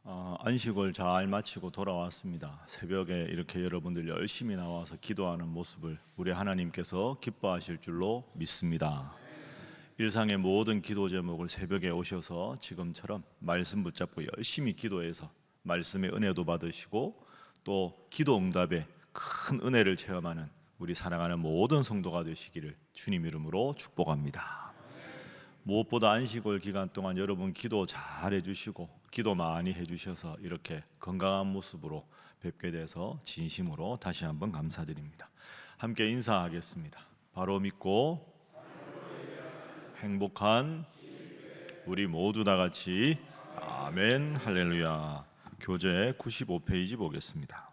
안식을 잘 마치고 돌아왔습니다. 새벽에 이렇게 여러분들 열심히 나와서 기도하는 모습을 우리 하나님께서 기뻐하실 줄로 믿습니다. 일상의 모든 기도 제목을 새벽에 오셔서 지금처럼 말씀 붙잡고 열심히 기도해서 말씀의 은혜도 받으시고 또 기도 응답에 큰 은혜를 체험하는 우리 사랑하는 모든 성도가 되시기를 주님 이름으로 축복합니다. 무엇보다 안식월 기간 동안 여러분 기도 잘 해주시고 기도 많이 해주셔서 이렇게 건강한 모습으로 뵙게 돼서 진심으로 다시 한번 감사드립니다. 함께 인사하겠습니다. 바로 믿고 행복한 우리 모두 다 같이 아멘 할렐루야. 교재 95페이지 보겠습니다.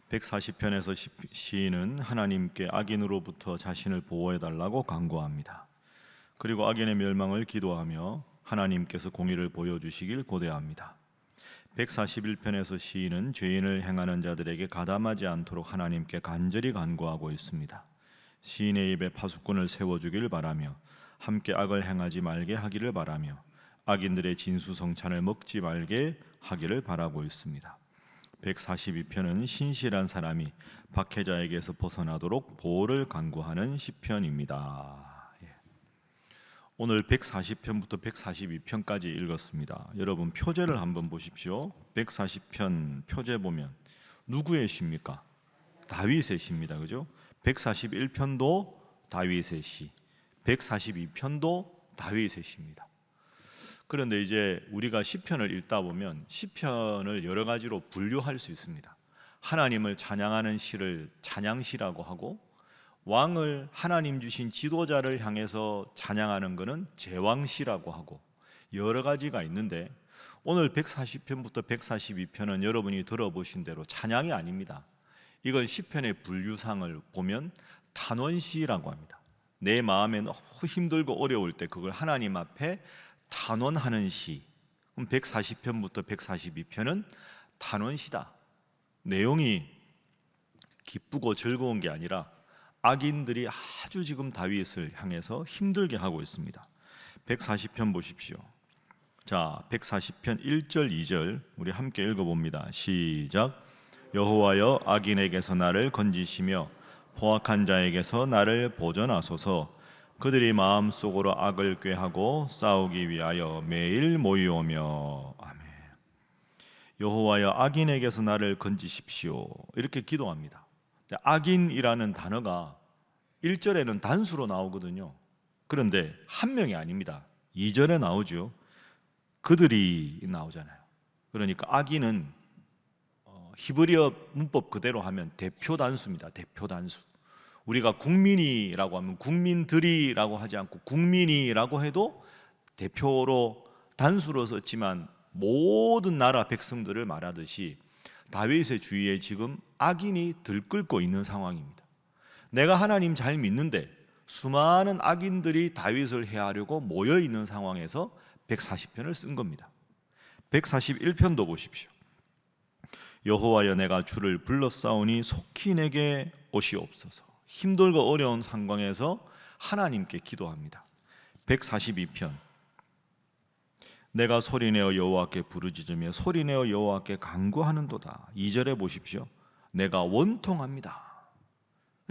140편에서 시인은 하나님께 악인으로부터 자신을 보호해달라고 간구합니다. 그리고 악인의 멸망을 기도하며 하나님께서 공의를 보여주시길 고대합니다. 141편에서 시인은 죄인을 행하는 자들에게 가담하지 않도록 하나님께 간절히 간구하고 있습니다. 시인의 입에 파수꾼을 세워주길 바라며 함께 악을 행하지 말게 하기를 바라며 악인들의 진수성찬을 먹지 말게 하기를 바라고 있습니다. 142편은 신실한 사람이 박해자에게서 벗어나도록 보호를 간구하는 시편입니다. 오늘 140편부터 142편까지 읽었습니다. 여러분 표제를 한번 보십시오. 140편 표제 보면 누구의 시입니까? 다윗의 시입니다. 그죠? 141편도 다윗의 시, 142편도 다윗의 시입니다. 그런데 이제 우리가 시편을 읽다 보면 시편을 여러 가지로 분류할 수 있습니다. 하나님을 찬양하는 시를 찬양시라고 하고, 왕을 하나님 주신 지도자를 향해서 찬양하는 것은 제왕시라고 하고, 여러 가지가 있는데 오늘 140편부터 142편은 여러분이 들어보신 대로 찬양이 아닙니다. 이건 시편의 분류상을 보면 탄원시라고 합니다. 내 마음에 너무 힘들고 어려울 때 그걸 하나님 앞에 탄원하는 시. 그럼 140편부터 142편은 탄원시다. 내용이 기쁘고 즐거운 게 아니라 악인들이 아주 지금 다윗을 향해서 힘들게 하고 있습니다. 140편 보십시오. 자, 140편 1절 2절 우리 함께 읽어봅니다. 시작. 여호와여 악인에게서 나를 건지시며 포악한 자에게서 나를 보전하소서. 그들이 마음속으로 악을 꾀하고 싸우기 위하여 매일 모이오며. 아멘. 여호와여 악인에게서 나를 건지십시오. 이렇게 기도합니다. 악인이라는 단어가 1절에는 단수로 나오거든요. 그런데 한 명이 아닙니다. 2절에 나오죠. 그들이 나오잖아요. 그러니까 악인은 히브리어 문법 그대로 하면 대표 단수입니다. 대표 단수. 우리가 국민이라고 하면 국민들이라고 하지 않고 국민이라고 해도 대표로 단수로 썼지만 모든 나라 백성들을 말하듯이 다윗의 주위에 지금 악인이 들끓고 있는 상황입니다. 내가 하나님 잘 믿는데 수많은 악인들이 다윗을 해하려고 모여 있는 상황에서 140편을 쓴 겁니다. 141편도 보십시오. 여호와여 내가 주를 불렀사오니 속히 내게 오시옵소서. 힘들고 어려운 상황에서 하나님께 기도합니다. 142편 내가 소리내어 여호와께 부르짖으며 소리내어 여호와께 간구하는도다. 2절에 보십시오. 내가 원통합니다.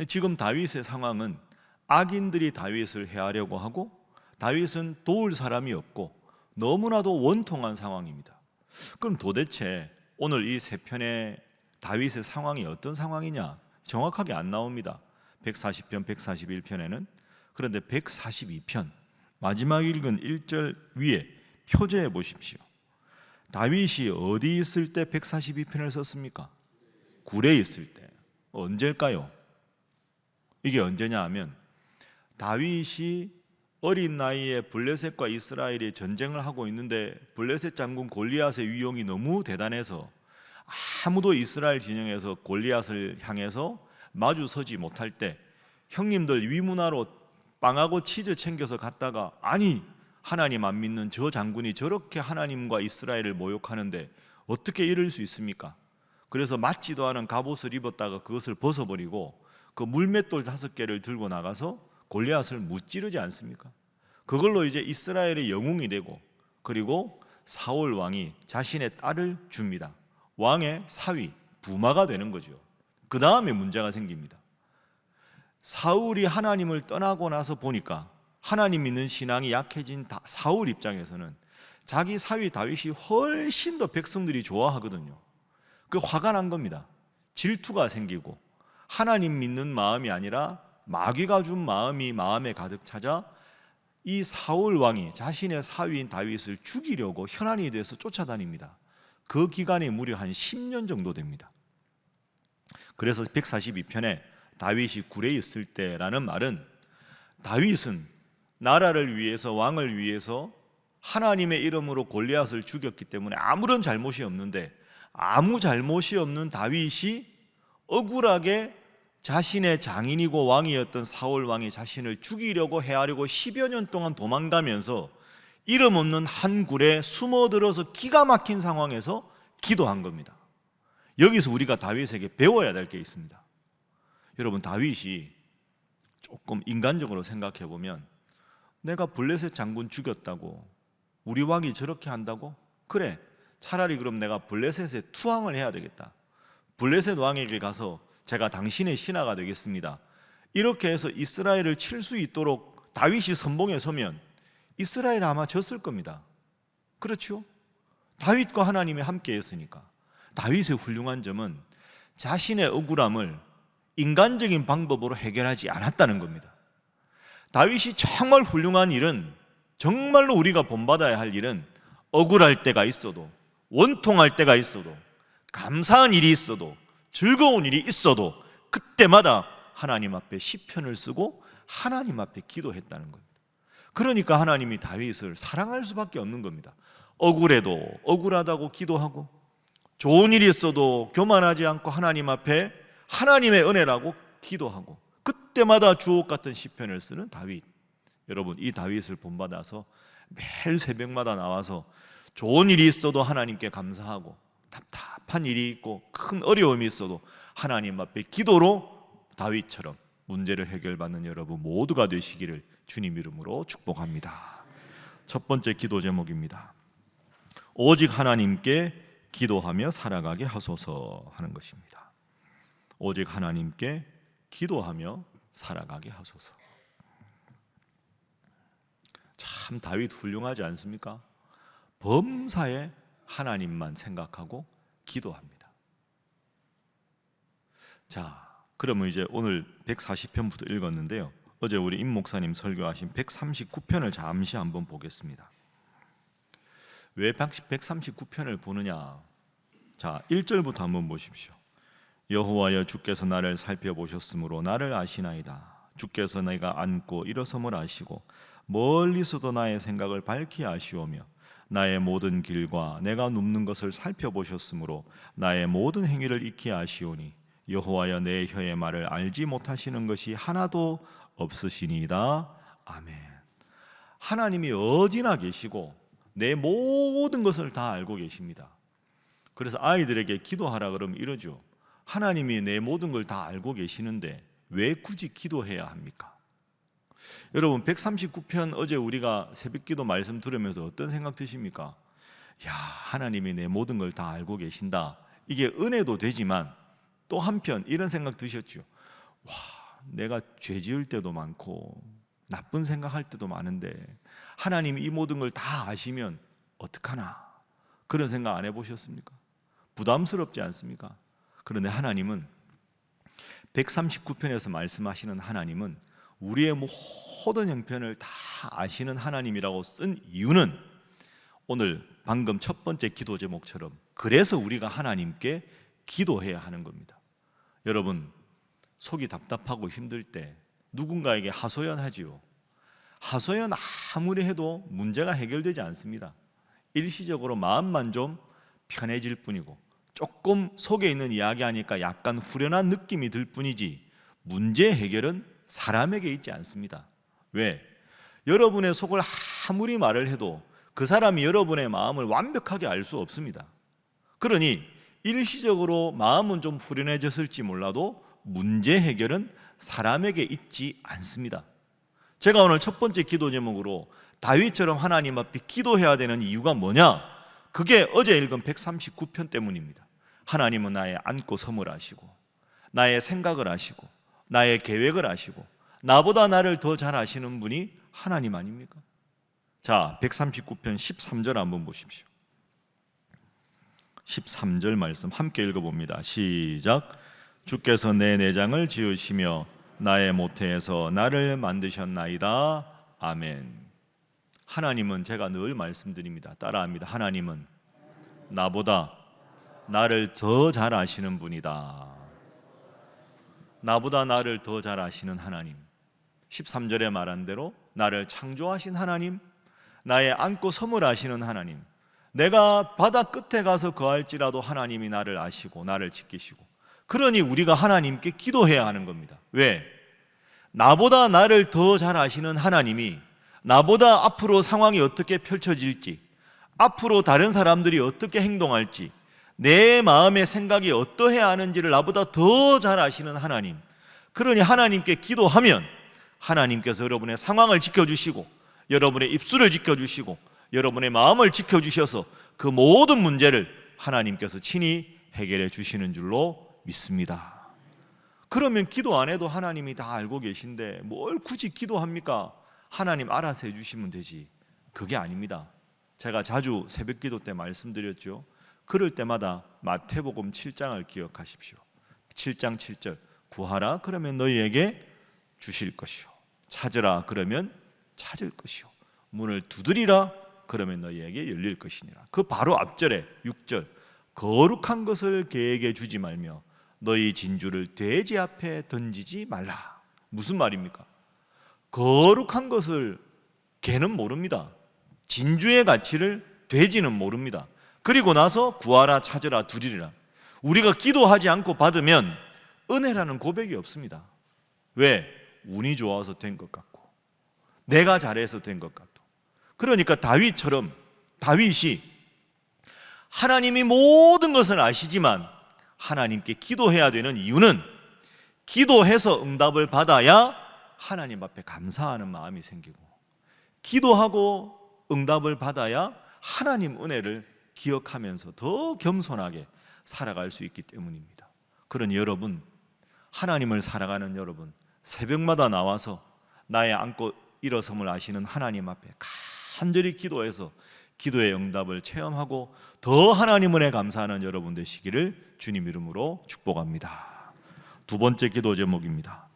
지금 다윗의 상황은 악인들이 다윗을 해하려고 하고 다윗은 도울 사람이 없고 너무나도 원통한 상황입니다. 그럼 도대체 오늘 이 세 편의 다윗의 상황이 어떤 상황이냐? 정확하게 안 나옵니다. 140편, 141편에는. 그런데 142편 마지막 읽은 1절 위에 표제해 보십시오. 다윗이 어디 있을 때 142편을 썼습니까? 굴에 있을 때. 언제일까요? 이게 언제냐 하면 다윗이 어린 나이에 블레셋과 이스라엘이 전쟁을 하고 있는데 블레셋 장군 골리앗의 위용이 너무 대단해서 아무도 이스라엘 진영에서 골리앗을 향해서 마주서지 못할 때 형님들 위문화로 빵하고 치즈 챙겨서 갔다가 아니 하나님 안 믿는 저 장군이 저렇게 하나님과 이스라엘을 모욕하는데 어떻게 이럴 수 있습니까? 그래서 맞지도 않은 갑옷을 입었다가 그것을 벗어버리고 그 물맷돌 5개를 들고 나가서 골리앗을 무찌르지 않습니까? 그걸로 이제 이스라엘의 영웅이 되고 그리고 사울 왕이 자신의 딸을 줍니다. 왕의 사위, 부마가 되는 거죠. 그 다음에 문제가 생깁니다. 사울이 하나님을 떠나고 나서 보니까 하나님 믿는 신앙이 약해진 사울 입장에서는 자기 사위 다윗이 훨씬 더 백성들이 좋아하거든요. 그 화가 난 겁니다. 질투가 생기고 하나님 믿는 마음이 아니라 마귀가 준 마음이 마음에 가득 차자 이 사울 왕이 자신의 사위인 다윗을 죽이려고 혈안이 돼서 쫓아다닙니다. 그 기간이 무려 한 10년 정도 됩니다. 그래서 142편에 다윗이 굴에 있을 때라는 말은 다윗은 나라를 위해서 왕을 위해서 하나님의 이름으로 골리앗을 죽였기 때문에 아무런 잘못이 없는데 아무 잘못이 없는 다윗이 억울하게 자신의 장인이고 왕이었던 사울 왕이 자신을 죽이려고 해하려고 10여 년 동안 도망가면서 이름 없는 한 굴에 숨어들어서 기가 막힌 상황에서 기도한 겁니다. 여기서 우리가 다윗에게 배워야 될 게 있습니다. 여러분, 다윗이 조금 인간적으로 생각해 보면 내가 블레셋 장군 죽였다고 우리 왕이 저렇게 한다고? 그래, 차라리 그럼 내가 블레셋에 투항을 해야 되겠다. 블레셋 왕에게 가서 제가 당신의 신하가 되겠습니다. 이렇게 해서 이스라엘을 칠 수 있도록 다윗이 선봉에 서면 이스라엘 아마 졌을 겁니다. 그렇죠? 다윗과 하나님이 함께 했으니까. 다윗의 훌륭한 점은 자신의 억울함을 인간적인 방법으로 해결하지 않았다는 겁니다. 다윗이 정말 훌륭한 일은, 정말로 우리가 본받아야 할 일은 억울할 때가 있어도, 원통할 때가 있어도, 감사한 일이 있어도, 즐거운 일이 있어도 그때마다 하나님 앞에 시편을 쓰고 하나님 앞에 기도했다는 겁니다. 그러니까 하나님이 다윗을 사랑할 수밖에 없는 겁니다. 억울해도 억울하다고 기도하고, 좋은 일이 있어도 교만하지 않고 하나님 앞에 하나님의 은혜라고 기도하고, 그때마다 주옥 같은 시편을 쓰는 다윗. 여러분, 이 다윗을 본받아서 매일 새벽마다 나와서 좋은 일이 있어도 하나님께 감사하고, 답답한 일이 있고 큰 어려움이 있어도 하나님 앞에 기도로 다윗처럼 문제를 해결받는 여러분 모두가 되시기를 주님 이름으로 축복합니다. 첫 번째 기도 제목입니다. 오직 하나님께 기도하며 살아가게 하소서 하는 것입니다. 오직 하나님께 기도하며 살아가게 하소서. 참 다윗 훌륭하지 않습니까? 범사에 하나님만 생각하고 기도합니다. 자, 그러면 이제 오늘 140편부터 읽었는데요. 어제 우리 임 목사님 설교하신 139편을 잠시 한번 보겠습니다. 왜 139편을 보느냐? 자, 1절부터 한번 보십시오. 여호와여, 주께서 나를 살펴보셨으므로 나를 아시나이다. 주께서 내가 앉고 일어섬을 아시고 멀리서도 나의 생각을 밝히 아시오며 나의 모든 길과 내가 눕는 것을 살펴보셨으므로 나의 모든 행위를 익히 아시오니 여호와여, 내 혀의 말을 알지 못하시는 것이 하나도 없으시니이다. 아멘. 하나님이 어디나 계시고 내 모든 것을 다 알고 계십니다. 그래서 아이들에게 기도하라 그러면 이러죠. 하나님이 내 모든 걸 다 알고 계시는데 왜 굳이 기도해야 합니까? 여러분, 139편 어제 우리가 새벽기도 말씀 들으면서 어떤 생각 드십니까? 야, 하나님이 내 모든 걸 다 알고 계신다. 이게 은혜도 되지만 또 한편 이런 생각 드셨죠. 와, 내가 죄 지을 때도 많고 나쁜 생각할 때도 많은데 하나님이 이 모든 걸 다 아시면 어떡하나, 그런 생각 안 해보셨습니까? 부담스럽지 않습니까? 그런데 하나님은 139편에서 말씀하시는 하나님은 우리의 모든 형편을 다 아시는 하나님이라고 쓴 이유는 오늘 방금 첫 번째 기도 제목처럼 그래서 우리가 하나님께 기도해야 하는 겁니다. 여러분, 속이 답답하고 힘들 때 누군가에게 하소연하지요. 하소연 아무리 해도 문제가 해결되지 않습니다. 일시적으로 마음만 좀 편해질 뿐이고 조금 속에 있는 이야기하니까 약간 후련한 느낌이 들 뿐이지 문제 해결은 사람에게 있지 않습니다. 왜? 여러분의 속을 아무리 말을 해도 그 사람이 여러분의 마음을 완벽하게 알 수 없습니다. 그러니 일시적으로 마음은 좀 후련해졌을지 몰라도 문제 해결은 사람에게 있지 않습니다. 제가 오늘 첫 번째 기도 제목으로 다윗처럼 하나님 앞에 기도해야 되는 이유가 뭐냐? 그게 어제 읽은 139편 때문입니다. 하나님은 나의 앉고 섬을 아시고 나의 생각을 아시고 나의 계획을 아시고 나보다 나를 더 잘 아시는 분이 하나님 아닙니까? 자, 139편 13절 한번 보십시오. 13절 말씀 함께 읽어봅니다. 시작. 주께서 내 내장을 지으시며 나의 모태에서 나를 만드셨나이다. 아멘. 하나님은, 제가 늘 말씀드립니다. 따라합니다. 하나님은 나보다 나를 더 잘 아시는 분이다. 나보다 나를 더 잘 아시는 하나님. 13절에 말한 대로 나를 창조하신 하나님, 나의 앉고 섬을 아시는 하나님, 내가 바다 끝에 가서 거할지라도 하나님이 나를 아시고 나를 지키시고, 그러니 우리가 하나님께 기도해야 하는 겁니다. 왜? 나보다 나를 더 잘 아시는 하나님이 나보다 앞으로 상황이 어떻게 펼쳐질지, 앞으로 다른 사람들이 어떻게 행동할지, 내 마음의 생각이 어떠해야 하는지를 나보다 더 잘 아시는 하나님, 그러니 하나님께 기도하면 하나님께서 여러분의 상황을 지켜주시고 여러분의 입술을 지켜주시고 여러분의 마음을 지켜주셔서 그 모든 문제를 하나님께서 친히 해결해 주시는 줄로 믿습니다. 그러면 기도 안 해도 하나님이 다 알고 계신데 뭘 굳이 기도합니까? 하나님 알아서 해주시면 되지. 그게 아닙니다. 제가 자주 새벽기도 때 말씀드렸죠. 그럴 때마다 마태복음 7장을 기억하십시오. 7장 7절, 구하라 그러면 너희에게 주실 것이요, 찾으라 그러면 찾을 것이요, 문을 두드리라 그러면 너희에게 열릴 것이니라. 그 바로 앞절에 6절, 거룩한 것을 개에게 주지 말며 너희 진주를 돼지 앞에 던지지 말라. 무슨 말입니까? 거룩한 것을 개는 모릅니다. 진주의 가치를 돼지는 모릅니다. 그리고 나서 구하라, 찾으라, 두드리라. 우리가 기도하지 않고 받으면 은혜라는 고백이 없습니다. 왜? 운이 좋아서 된 것 같고 내가 잘해서 된 것 같고. 그러니까 다윗처럼, 다윗이 하나님이 모든 것을 아시지만 하나님께 기도해야 되는 이유는 기도해서 응답을 받아야 하나님 앞에 감사하는 마음이 생기고, 기도하고 응답을 받아야 하나님 은혜를 기억하면서 더 겸손하게 살아갈 수 있기 때문입니다. 그러니 여러분, 하나님을 살아가는 여러분, 새벽마다 나와서 나의 앉고 일어섬을 아시는 하나님 앞에 간절히 기도해서 기도의 응답을 체험하고 더 하나님 은혜 감사하는 여러분 되시기를 주님 이름으로 축복합니다. 두 번째 기도 제목입니다.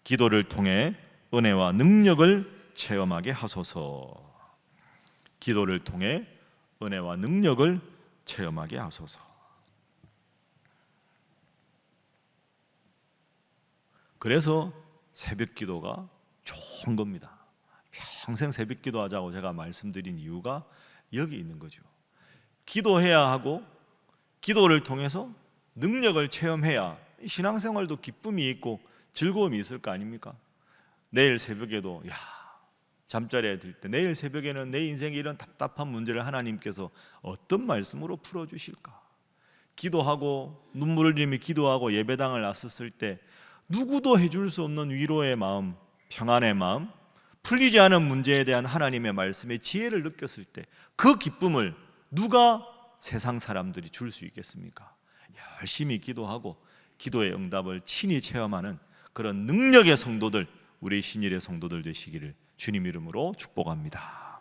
기도를 통해 은혜와 능력을 체험하게 하소서. 기도를 통해 은혜와 능력을 체험하게 하소서. 그래서 새벽 기도가 좋은 겁니다. 평생 새벽 기도하자고 제가 말씀드린 이유가 여기 있는 거죠. 기도해야 하고 기도를 통해서 능력을 체험해야 신앙생활도 기쁨이 있고 즐거움이 있을 거 아닙니까? 내일 새벽에도 잠자리에 들 때 내일 새벽에는 내 인생에 이런 답답한 문제를 하나님께서 어떤 말씀으로 풀어주실까? 기도하고 눈물을 흘리며 기도하고 예배당을 나섰을 때 누구도 해줄 수 없는 위로의 마음, 평안의 마음, 풀리지 않은 문제에 대한 하나님의 말씀의 지혜를 느꼈을 때 그 기쁨을 누가 세상 사람들이 줄 수 있겠습니까? 열심히 기도하고 기도의 응답을 친히 체험하는 그런 능력의 성도들, 우리 신일의 성도들 되시기를 주님 이름으로 축복합니다.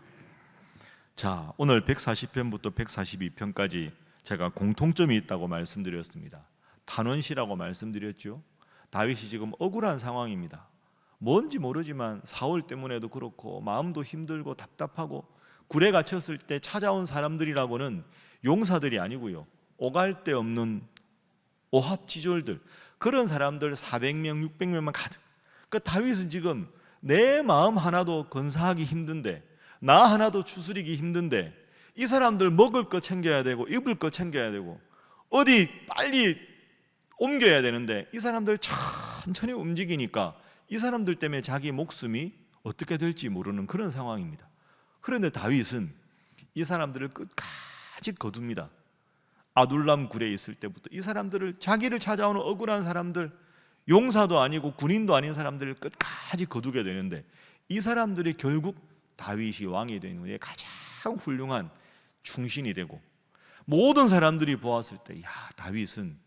자, 오늘 140편부터 142편까지 제가 공통점이 있다고 말씀드렸습니다. 탄원시라고 말씀드렸죠. 다윗이 지금 억울한 상황입니다. 뭔지 모르지만 사울 때문에도 그렇고 마음도 힘들고 답답하고 굴에 갇혔을 때 찾아온 사람들이라고는 용사들이 아니고요, 오갈 데 없는 오합지졸들, 그런 사람들 400명 600명만 가득. 그러니까 다윗은 지금 내 마음 하나도 건사하기 힘든데, 나 하나도 추스리기 힘든데, 이 사람들 먹을 거 챙겨야 되고 입을 거 챙겨야 되고 어디 빨리 옮겨야 되는데 이 사람들 천천히 움직이니까 이 사람들 때문에 자기 목숨이 어떻게 될지 모르는 그런 상황입니다. 그런데 다윗은 이 사람들을 끝까지 거둡니다. 아둘람 굴에 있을 때부터 이 사람들을, 자기를 찾아오는 억울한 사람들, 용사도 아니고 군인도 아닌 사람들을 끝까지 거두게 되는데, 이 사람들이 결국 다윗이 왕이 된 후에 가장 훌륭한 충신이 되고 모든 사람들이 보았을 때, 야, 다윗은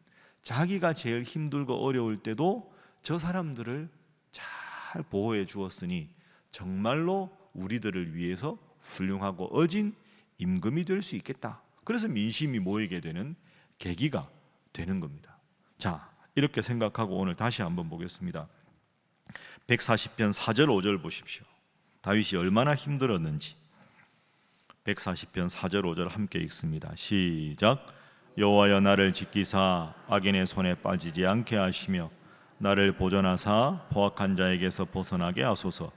자기가 제일 힘들고 어려울 때도 저 사람들을 잘 보호해 주었으니 정말로 우리들을 위해서 훌륭하고 어진 임금이 될 수 있겠다. 그래서 민심이 모이게 되는 계기가 되는 겁니다. 자, 이렇게 생각하고 오늘 다시 한번 보겠습니다. 140편 4절 5절 보십시오. 다윗이 얼마나 힘들었는지. 140편 4절 5절 함께 읽습니다. 시작. 여호와여 나를 지키사 악인의 손에 빠지지 않게 하시며 나를 보전하사 포악한 자에게서 벗어나게 하소서.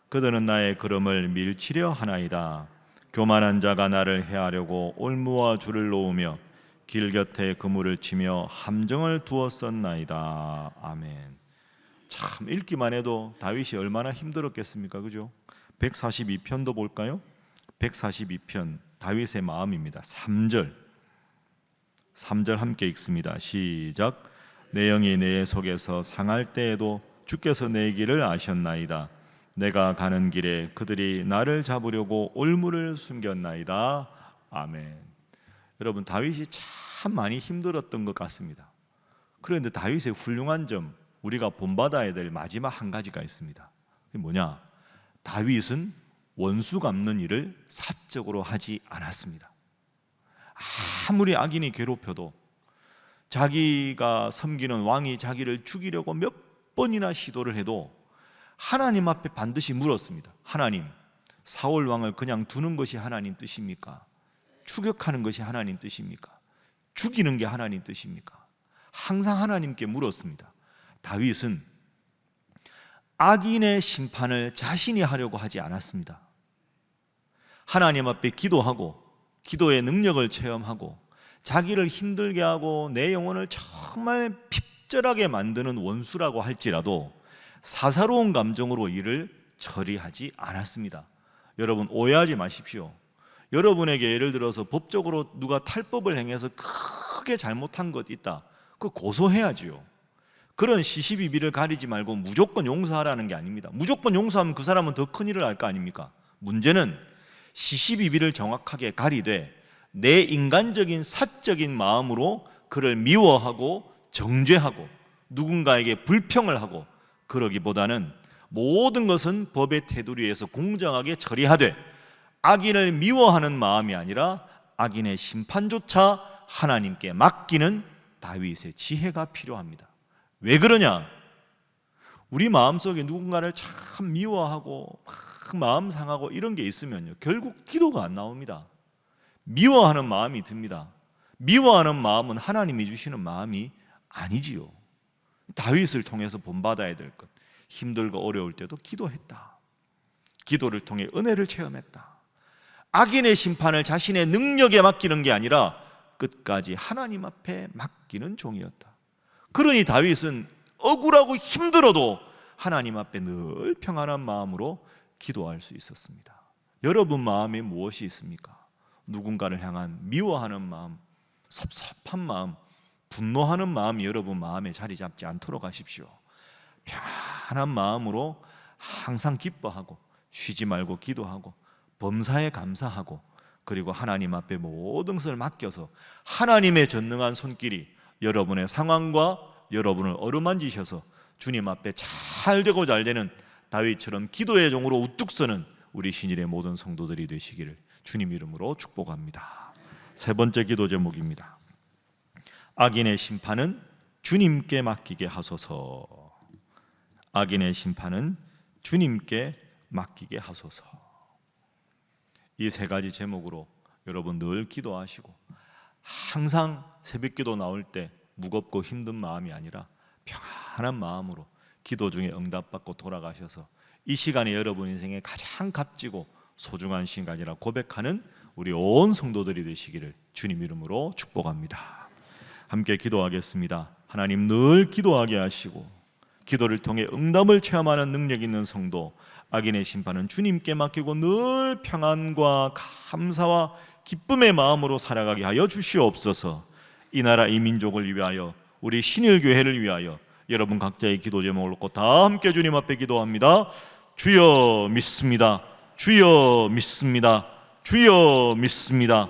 그들은 나의 걸음을 밀치려 하나이다. 교만한 자가 나를 해하려고 올무와 줄을 놓으며 길 곁에 그물을 치며 함정을 두었었나이다. 아멘. 참 읽기만 해도 다윗이 얼마나 힘들었겠습니까? 그죠? 142편도 볼까요? 142편 다윗의 마음입니다. 3절 함께 읽습니다. 시작. 내 영이 내 속에서 상할 때에도 주께서 내 길을 아셨나이다. 내가 가는 길에 그들이 나를 잡으려고 올무를 숨겼나이다. 아멘. 여러분, 다윗이 참 많이 힘들었던 것 같습니다. 그런데 다윗의 훌륭한 점, 우리가 본받아야 될 마지막 한 가지가 있습니다. 그게 뭐냐? 다윗은 원수 갚는 일을 사적으로 하지 않았습니다. 아무리 악인이 괴롭혀도 자기가 섬기는 왕이 자기를 죽이려고 몇 번이나 시도를 해도 하나님 앞에 반드시 물었습니다. 하나님, 사울 왕을 그냥 두는 것이 하나님 뜻입니까? 추격하는 것이 하나님 뜻입니까? 죽이는 게 하나님 뜻입니까? 항상 하나님께 물었습니다. 다윗은 악인의 심판을 자신이 하려고 하지 않았습니다. 하나님 앞에 기도하고 기도의 능력을 체험하고 자기를 힘들게 하고 내 영혼을 정말 핍절하게 만드는 원수라고 할지라도 사사로운 감정으로 이를 처리하지 않았습니다. 여러분, 오해하지 마십시오. 여러분에게 예를 들어서 법적으로 누가 탈법을 행해서 크게 잘못한 것 있다, 그거 고소해야지요. 그런 시시비비를 가리지 말고 무조건 용서하라는 게 아닙니다. 무조건 용서하면 그 사람은 더 큰일을 할 거 아닙니까? 문제는 시시비비를 정확하게 가리되 내 인간적인 사적인 마음으로 그를 미워하고 정죄하고 누군가에게 불평을 하고 그러기보다는 모든 것은 법의 테두리에서 공정하게 처리하되 악인을 미워하는 마음이 아니라 악인의 심판조차 하나님께 맡기는 다윗의 지혜가 필요합니다. 왜 그러냐? 우리 마음속에 누군가를 참 미워하고 막 마음 상하고 이런 게 있으면요, 결국 기도가 안 나옵니다. 미워하는 마음이 듭니다. 미워하는 마음은 하나님이 주시는 마음이 아니지요. 다윗을 통해서 본받아야 될 것, 힘들고 어려울 때도 기도했다. 기도를 통해 은혜를 체험했다. 악인의 심판을 자신의 능력에 맡기는 게 아니라 끝까지 하나님 앞에 맡기는 종이었다. 그러니 다윗은 억울하고 힘들어도 하나님 앞에 늘 평안한 마음으로 기도할 수 있었습니다. 여러분 마음에 무엇이 있습니까? 누군가를 향한 미워하는 마음, 섭섭한 마음, 분노하는 마음이 여러분 마음에 자리 잡지 않도록 하십시오. 평안한 마음으로 항상 기뻐하고 쉬지 말고 기도하고 범사에 감사하고 그리고 하나님 앞에 모든 것을 맡겨서 하나님의 전능한 손길이 여러분의 상황과 여러분을 어루만지셔서 주님 앞에 잘 되고 잘 되는 다윗처럼 기도의 종으로 우뚝 서는 우리 신일의 모든 성도들이 되시기를 주님 이름으로 축복합니다. 세 번째 기도 제목입니다. 악인의 심판은 주님께 맡기게 하소서. 악인의 심판은 주님께 맡기게 하소서. 이 세 가지 제목으로 여러분 늘 기도하시고 항상 새벽기도 나올 때 무겁고 힘든 마음이 아니라 평안한 마음으로 기도 중에 응답받고 돌아가셔서 이 시간에 여러분 인생에 가장 값지고 소중한 시간이라 고백하는 우리 온 성도들이 되시기를 주님 이름으로 축복합니다. 함께 기도하겠습니다. 하나님 늘 기도하게 하시고 기도를 통해 응답을 체험하는 능력 있는 성도, 악인의 심판은 주님께 맡기고 늘 평안과 감사와 기쁨의 마음으로 살아가게 하여 주시옵소서. 이 나라 이 민족을 위하여 우리 신일교회를 위하여 여러분 각자의 기도 제목을 놓고 다 함께 주님 앞에 기도합니다. 주여 믿습니다. 주여 믿습니다. 주여 믿습니다.